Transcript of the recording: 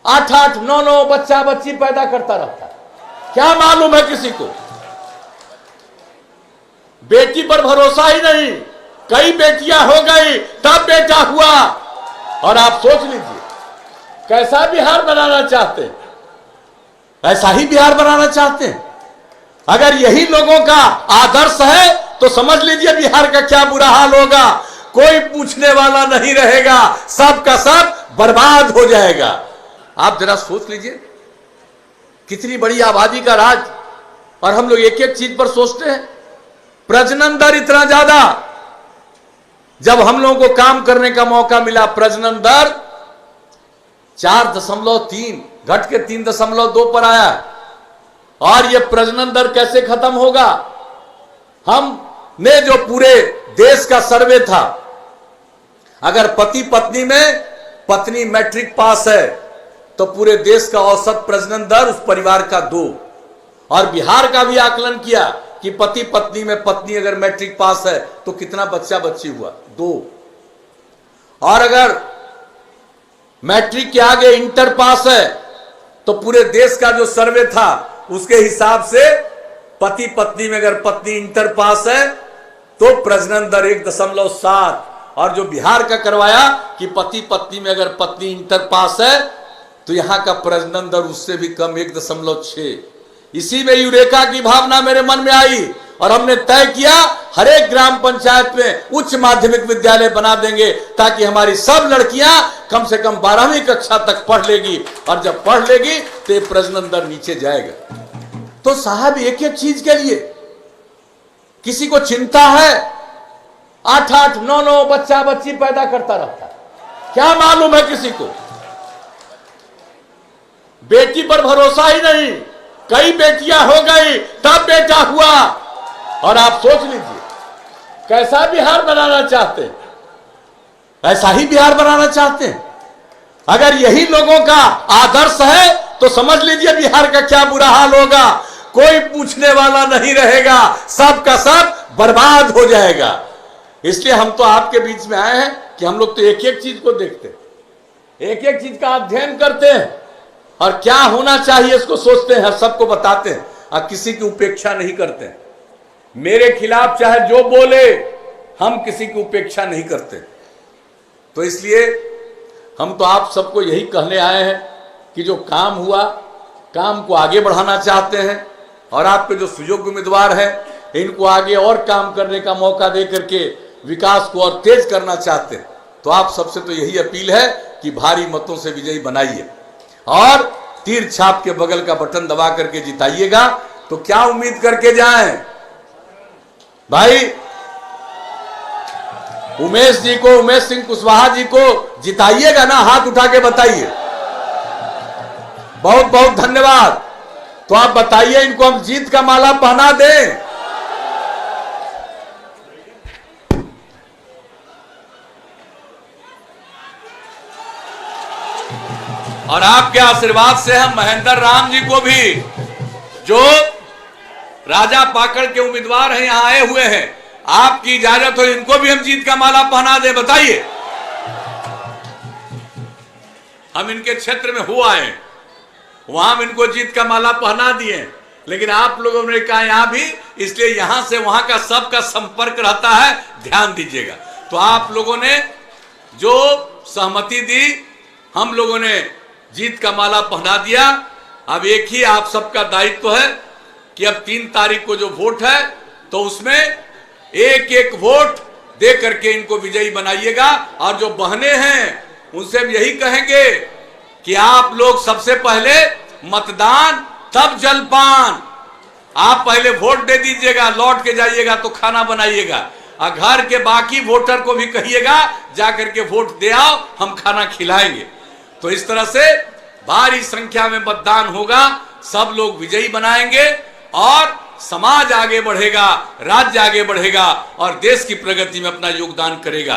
8-8, 9-9 बच्चा बच्ची पैदा करता रहता है। क्या मालूम है किसी को? बेटी पर भरोसा ही नहीं, कई बेटियां हो गई तब बेटा हुआ। और आप सोच लीजिए कैसा बिहार बनाना चाहते हैं, ऐसा ही बिहार बनाना चाहते हैं। अगर यही लोगों का आदर्श है तो समझ लीजिए बिहार का क्या बुरा हाल होगा। कोई पूछने वाला नहीं रहेगा, सब का सब बर्बाद हो जाएगा। आप जरा सोच लीजिए कितनी बड़ी आबादी का राज, और हम लोग एक एक चीज पर सोचते हैं। प्रजनन दर इतना ज्यादा, जब हम लोगों को काम करने का मौका मिला प्रजनन दर 4.3 घट के 3.2 पर आया। और यह प्रजनन दर कैसे खत्म होगा? हमने जो पूरे देश का सर्वे था, अगर पति पत्नी में पत्नी मैट्रिक पास है तो पूरे देश का औसत प्रजनन दर उस परिवार का 2। और बिहार का भी आकलन किया कि पति पत्नी में पत्नी अगर मैट्रिक पास है तो कितना बच्चा बच्ची हुआ? 2। और अगर मैट्रिक के आगे इंटर पास है तो पूरे देश का जो सर्वे था उसके हिसाब से पति पत्नी में अगर पत्नी इंटर पास है तो प्रजनन दर 1.7। और जो बिहार का करवाया कि पति पत्नी में अगर पत्नी इंटर पास है तो यहां का प्रजनन दर उससे भी कम 1.6। इसी में यूरेका की भावना मेरे मन में आई और हमने तय किया हर एक ग्राम पंचायत में उच्च माध्यमिक विद्यालय बना देंगे ताकि हमारी सब लड़कियां कम से कम 12वीं कक्षा तक पढ़ लेगी। और जब पढ़ लेगी तो ये प्रजनन दर नीचे जाएगा। तो साहब एक एक चीज के लिए किसी को चिंता है, 8-8, 9-9 बच्चा बच्ची पैदा करता रहता है। क्या मालूम है किसी को? बेटी पर भरोसा ही नहीं, कई बेटियां हो गई तब बेटा हुआ। और आप सोच लीजिए कैसा बिहार बनाना चाहते हैं, ऐसा ही बिहार बनाना चाहते हैं। अगर यही लोगों का आदर्श है तो समझ लीजिए बिहार का क्या बुरा हाल होगा। कोई पूछने वाला नहीं रहेगा, सब का सब बर्बाद हो जाएगा। इसलिए हम तो आपके बीच में आए हैं कि हम लोग तो एक एक चीज को देखते हैं, एक एक चीज का अध्ययन करते हैं और क्या होना चाहिए इसको सोचते हैं, सबको बताते हैं और किसी की उपेक्षा नहीं करते हैं। मेरे खिलाफ चाहे जो बोले, हम किसी की उपेक्षा नहीं करते। तो इसलिए हम तो आप सबको यही कहने आए हैं कि जो काम हुआ, काम को आगे बढ़ाना चाहते हैं और आपके जो सुयोग्य उम्मीदवार हैं इनको आगे और काम करने का मौका दे करके विकास को और तेज करना चाहते हैं। तो आप सबसे तो यही अपील है कि भारी मतों से विजयी बनाइए और तीर छाप के बगल का बटन दबा करके जिताइएगा। तो क्या उम्मीद करके जाएं भाई? उमेश जी को, उमेश सिंह कुशवाहा जी को जिताइएगा ना? हाथ उठा के बताइए। बहुत बहुत धन्यवाद। तो आप बताइए इनको हम जीत का माला पहना दें। और आपके आशीर्वाद से हम महेंद्र राम जी को भी, जो राजा पाकड़ के उम्मीदवार हैं, यहां आए हुए हैं, आपकी इजाजत हो इनको भी हम जीत का माला पहना दे। बताइए, हम इनके क्षेत्र में हो आए, वहां हम इनको जीत का माला पहना दिए, लेकिन आप लोगों ने कहा यहां भी, इसलिए यहां से वहां का सबका संपर्क रहता है, ध्यान दीजिएगा। तो आप लोगों ने जो सहमति दी, हम लोगों ने जीत का माला पहना दिया। अब एक ही आप सबका दायित्व है कि अब 3 तारीख को जो वोट है तो उसमें एक एक वोट दे करके इनको विजयी बनाइएगा। और जो बहने हैं उनसे हम यही कहेंगे कि आप लोग सबसे पहले मतदान तब जलपान, आप पहले वोट दे दीजिएगा, लौट के जाइएगा तो खाना बनाइएगा और घर के बाकी वोटर को भी कहिएगा जाकर के वोट दे आओ, हम खाना खिलाएंगे। तो इस तरह से भारी संख्या में मतदान होगा, सब लोग विजयी बनाएंगे और समाज आगे बढ़ेगा, राज्य आगे बढ़ेगा और देश की प्रगति में अपना योगदान करेगा।